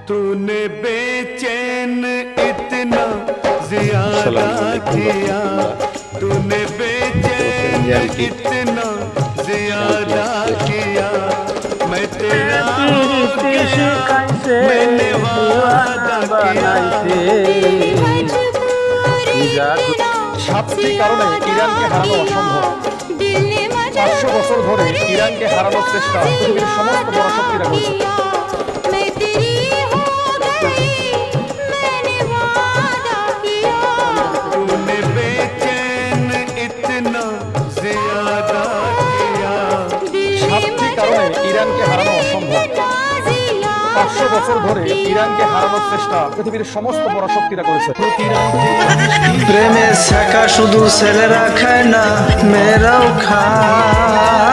तूने बेचैन इतना ज्यादा किया, तूने बेचैन इतना ज्यादा किया, मैं तेरा मैंने वादा किया। সাতটি কারণে ইরানকে হারানো অসম্ভব। 500 বছর ধরে ইরানকে হারানোর চেষ্টা পৃথিবীর সমস্ত বড় শক্তিরা করেছে। সাতটি কারণে ইরানকে হারানো অসম্ভব। 500 বছর ধরে ইরানকে হারানোর চেষ্টা পৃথিবীর সমস্ত বড় শক্তিরা করেছে। প্রেমের শাখা শুধু ছেলেরা খায় না, মেয়েরাও খায়।